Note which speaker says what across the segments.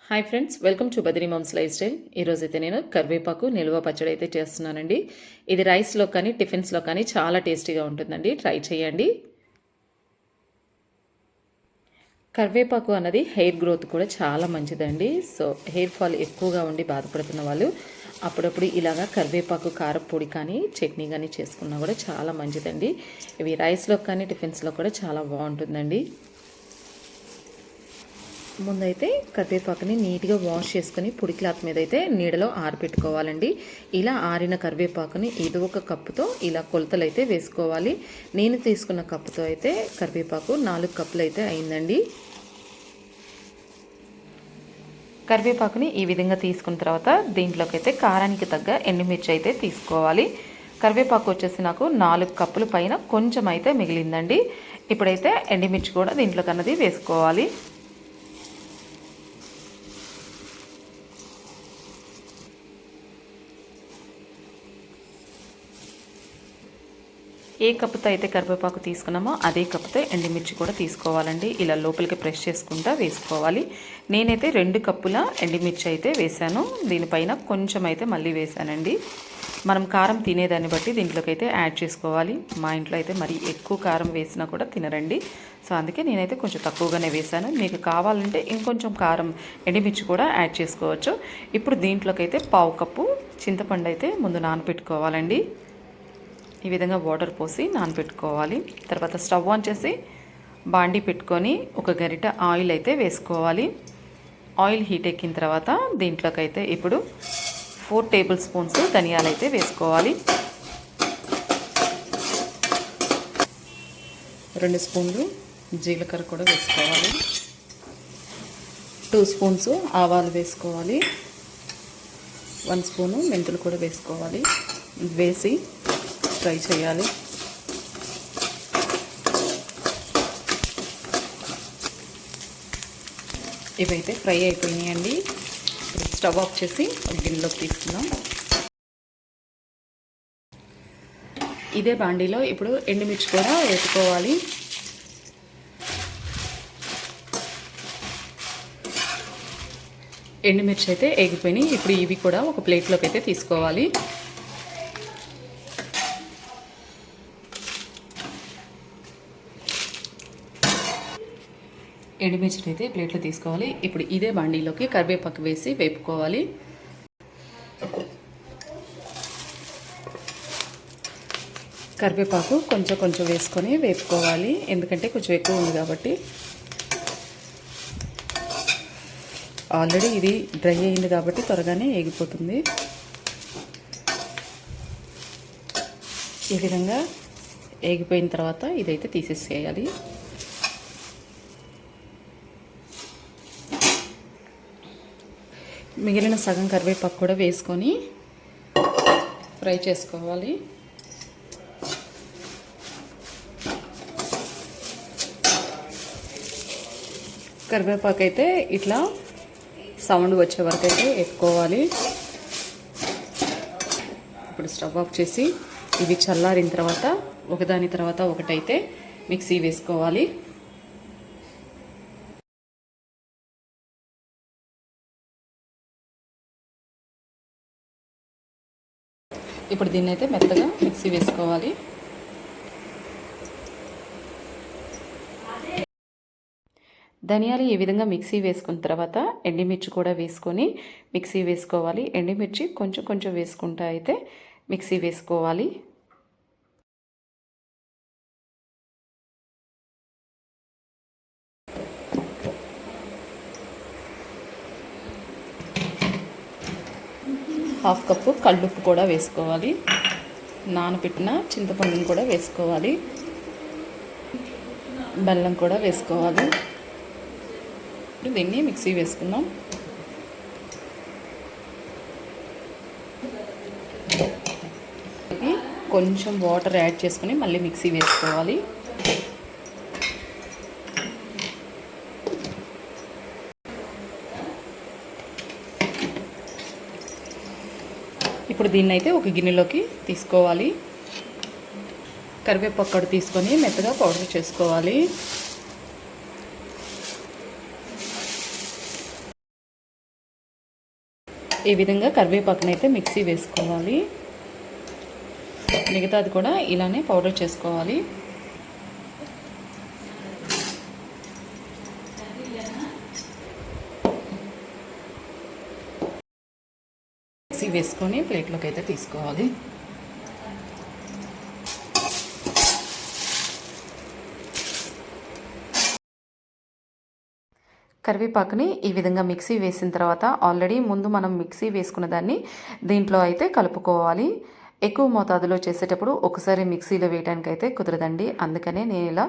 Speaker 1: Hi friends, welcome to Badri moms lifestyle. ఈరోజైతే నేను కరివేపాకు నిల్వ పచ్చడి అయితే చేస్తున్నానండి. ఇది రైస్లో కానీ టిఫిన్స్లో కానీ చాలా టేస్టీగా ఉంటుందండి. ట్రై చేయండి. కరివేపాకు అన్నది హెయిర్ గ్రోత్ కూడా చాలా మంచిదండి. సో హెయిర్ ఫాల్ ఎక్కువగా ఉండి బాధపడుతున్న వాళ్ళు అప్పుడప్పుడు ఇలాగా కరివేపాకు కారపొడి కానీ చట్నీ కానీ చేసుకున్నా కూడా చాలా మంచిదండి. ఇవి రైస్లో కానీ టిఫిన్స్లో కూడా చాలా బాగుంటుందండి. ముందైతే కరివేపాకుని నీట్గా వాష్ చేసుకుని పొడి క్లాత్ మీద అయితే నీడలో ఆరబెట్టుకోవాలండి. ఇలా ఆరిన కరివేపాకుని ఏదో ఒక కప్పుతో ఇలా కొలతలు అయితే వేసుకోవాలి. నేను తీసుకున్న కప్పుతో అయితే కరివేపాకు 4 కప్పులు అయితే అయిందండి. కరివేపాకుని ఈ విధంగా తీసుకున్న తర్వాత దీంట్లోకి అయితే కారానికి తగ్గ ఎండుమిర్చి అయితే తీసుకోవాలి. కరివేపాకు వచ్చేసి నాకు 4 కప్పుల పైన కొంచెం అయితే మిగిలిందండి. ఇప్పుడైతే ఎండుమిర్చి కూడా దీంట్లోకి అన్నది వేసుకోవాలి. ఏ కప్పుతో అయితే కరివేపాకు తీసుకున్నామో అదే కప్పుతో ఎండుమిర్చి కూడా తీసుకోవాలండి. ఇలా లోపలికి ప్రెస్ చేసుకుంటూ వేసుకోవాలి. నేనైతే 2 కప్పుల ఎండుమిర్చి అయితే వేసాను. దీనిపైన కొంచెం అయితే మళ్ళీ వేసానండి. మనం కారం తినేదాన్ని బట్టి దీంట్లోకి అయితే యాడ్ చేసుకోవాలి. మా ఇంట్లో అయితే మరి ఎక్కువ కారం వేసినా కూడా తినరండి. సో అందుకే నేనైతే కొంచెం తక్కువగానే వేసాను. మీకు కావాలంటే ఇంకొంచెం కారం ఎండుమిర్చి కూడా యాడ్ చేసుకోవచ్చు. ఇప్పుడు దీంట్లోకి అయితే 1/2 కప్పు చింతపండు అయితే ముందు నానబెట్టుకోవాలండి. ఈ విధంగా వాటర్ పోసి నానబెట్టుకోవాలి. తర్వాత స్టవ్ ఆన్ చేసి బాండీ పెట్టుకొని ఒక గరిట ఆయిల్ అయితే వేసుకోవాలి. ఆయిల్ హీట్ ఎక్కిన తర్వాత దీంట్లోకి అయితే ఇప్పుడు 4 టేబుల్ స్పూన్స్ ధనియాలు అయితే వేసుకోవాలి. 2 స్పూన్లు జీలకర్ర కూడా వేసుకోవాలి. 2 స్పూన్స్ ఆవాలు వేసుకోవాలి. 1 స్పూను మెంతులు కూడా వేసుకోవాలి. వేసి ఫ్రై చేయాలి. ఇవైతే ఫ్రై అయిపోయినాయండి. స్టవ్ ఆఫ్ చేసి గిన్నెలోకి తీసుకుందాం. ఇదే బాండీలో ఇప్పుడు ఎండుమిర్చి కూడా వేసుకోవాలి. ఎండుమిర్చి అయితే ఎగిపోయినాయి. ఇప్పుడు ఇవి కూడా ఒక ప్లేట్లోకి అయితే తీసుకోవాలి. ఎండుమిర్చిని అయితే ప్లేట్లో తీసుకోవాలి. ఇప్పుడు ఇదే బాండీలోకి కరివేపాకు వేసి వేపుకోవాలి. కరివేపాకు కొంచెం కొంచెం వేసుకొని వేపుకోవాలి. ఎందుకంటే కొంచెం ఎక్కువ ఉంది కాబట్టి. ఆల్రెడీ ఇది డ్రై అయింది కాబట్టి త్వరగానే ఎగిపోతుంది. ఈ విధంగా ఎగిపోయిన తర్వాత ఇదైతే తీసేసేయాలి. మిగిలిన సగం కరివేపాకు కూడా వేసుకొని ఫ్రై చేసుకోవాలి. కరివేపాకు అయితే ఇట్లా సౌండ్ వచ్చే వరకు అయితే ఎత్తుకోవాలి. ఇప్పుడు స్టవ్ ఆఫ్ చేసి ఇవి చల్లారిన తర్వాత ఒకదాని తర్వాత ఒకటైతే మిక్సీ వేసుకోవాలి. ఇప్పుడు దీన్ని అయితే మెత్తగా మిక్సీ వేసుకోవాలి. ధనియాలు ఈ విధంగా మిక్సీ వేసుకున్న తర్వాత ఎండుమిర్చి కూడా వేసుకొని మిక్సీ వేసుకోవాలి. ఎండుమిర్చి కొంచెం కొంచెం వేసుకుంటూ అయితే మిక్సీ వేసుకోవాలి. హాఫ్ కప్పు కల్లుప్పు కూడా వేసుకోవాలి. నానబెట్టిన చింతపండుని కూడా వేసుకోవాలి. బెల్లం కూడా వేసుకోవాలి. దీన్ని మిక్సీ వేసుకుందాం. కొంచెం వాటర్ యాడ్ చేసుకుని మళ్ళీ మిక్సీ వేసుకోవాలి. ఇప్పుడు దీన్ని అయితే ఒక గిన్నెలోకి తీసుకోవాలి. కరివేపాకు తీసుకొని మెత్తగా పౌడర్ చేసుకోవాలి. ఈ విధంగా కరివేపాకునైతే మిక్సీ వేసుకోవాలి. మిగతాది కూడా ఇలానే పౌడర్ చేసుకోవాలి. మిక్సీ వేసుకొని ప్లేట్లోకి అయితే తీసుకోవాలి. కరివేపాకుని ఈ విధంగా మిక్సీ వేసిన తర్వాత ఆల్రెడీ ముందు మనం మిక్సీ వేసుకున్న దాన్ని దీంట్లో అయితే కలుపుకోవాలి. ఎక్కువ మోతాదులో చేసేటప్పుడు ఒకసారి మిక్సీలో వేయడానికి అయితే కుదరదండి. అందుకనే నేను ఇలా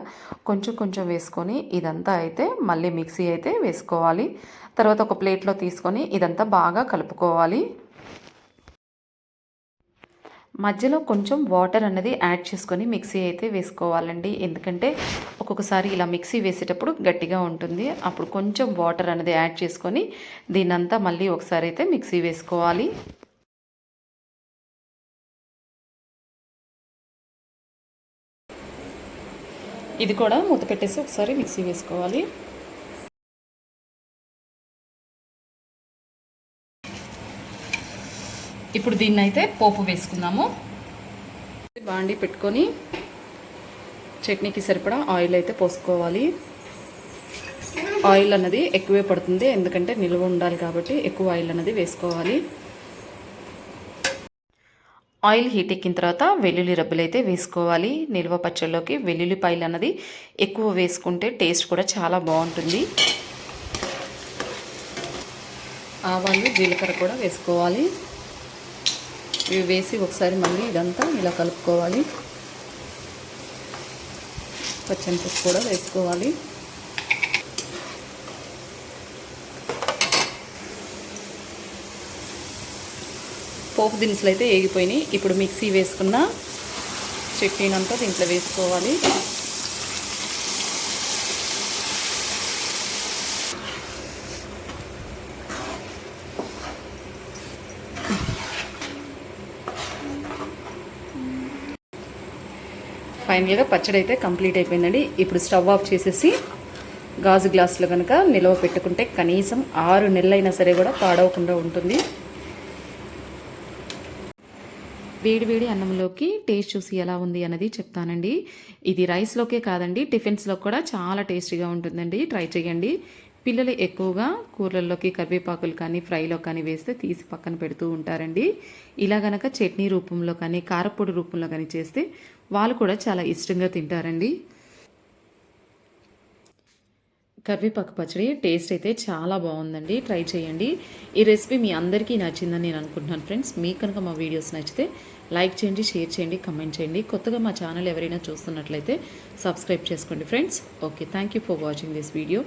Speaker 1: కొంచెం కొంచెం వేసుకొని ఇదంతా అయితే మళ్ళీ మిక్సీ అయితే వేసుకోవాలి. తర్వాత ఒక ప్లేట్లో తీసుకొని ఇదంతా బాగా కలుపుకోవాలి. మధ్యలో కొంచెం వాటర్ అన్నది యాడ్ చేసుకొని మిక్సీ అయితే వేసుకోవాలండి. ఎందుకంటే ఒక్కొక్కసారి ఇలా మిక్సీ వేసేటప్పుడు గట్టిగా ఉంటుంది. అప్పుడు కొంచెం వాటర్ అనేది యాడ్ చేసుకొని దీన్నంతా మళ్ళీ ఒకసారి అయితే మిక్సీ వేసుకోవాలి. ఇది కూడా మూత పెట్టేసి ఒకసారి మిక్సీ వేసుకోవాలి. ఇప్పుడు దీన్ని అయితే పోపు వేసుకుందాము. బాండి పెట్టుకొని చట్నీకి సరిపడా ఆయిల్ అయితే పోసుకోవాలి. ఆయిల్ అన్నది ఎక్కువే పడుతుంది, ఎందుకంటే నిల్వ ఉండాలి కాబట్టి ఎక్కువ ఆయిల్ అన్నది వేసుకోవాలి. ఆయిల్ హీట్ ఎక్కిన తర్వాత వెల్లుల్లి రబ్బులు అయితే వేసుకోవాలి. నిల్వ పచ్చళ్ళలోకి వెల్లుల్లిపాయలు అన్నది ఎక్కువ వేసుకుంటే టేస్ట్ కూడా చాలా బాగుంటుంది. ఆవాలు జీలకర్ర కూడా వేసుకోవాలి. ఇవి వేసి ఒకసారి మళ్ళీ ఇదంతా ఇలా కలుపుకోవాలి. పచ్చిమిరపకాయ కూడా వేసుకోవాలి. పోపు దినుసులు అయితే ఏగిపోయినాయి. ఇప్పుడు మిక్సీ వేసుకున్న చట్నీనంతా దీంట్లో వేసుకోవాలి. ఫైనల్గా పచ్చడి అయితే కంప్లీట్ అయిపోయిందండి. ఇప్పుడు స్టవ్ ఆఫ్ చేసేసి గాజు గ్లాసులో కనుక నిల్వ పెట్టుకుంటే కనీసం 6 నెలలైనా సరే కూడా పాడవకుండా ఉంటుంది. వేడివేడి అన్నంలోకి టేస్ట్ చూసి ఎలా ఉంది అన్నది చెప్తానండి. ఇది రైస్లోకే కాదండి, టిఫిన్స్లో కూడా చాలా టేస్టీగా ఉంటుందండి. ట్రై చేయండి. పిల్లలు ఎక్కువగా కూరల్లోకి కరివేపాకులు కానీ ఫ్రైలో కానీ వేస్తే తీసి పక్కన పెడుతూ ఉంటారండి. ఇలా గనక చట్నీ రూపంలో కానీ కారపొడి రూపంలో కానీ చేస్తే వాళ్ళు కూడా చాలా ఇష్టంగా తింటారండి. కరివేపాకు పచ్చడి టేస్ట్ అయితే చాలా బాగుందండి. ట్రై చేయండి. ఈ రెసిపీ మీ అందరికీ నచ్చిందని నేను అనుకుంటున్నాను ఫ్రెండ్స్. మీకు కనుక మా వీడియోస్ నచ్చితే లైక్ చేయండి, షేర్ చేయండి, కమెంట్ చేయండి. కొత్తగా మా ఛానల్ ఎవరైనా చూస్తున్నట్లయితే సబ్స్క్రైబ్ చేసుకోండి friends. Okay, thank you for watching this video.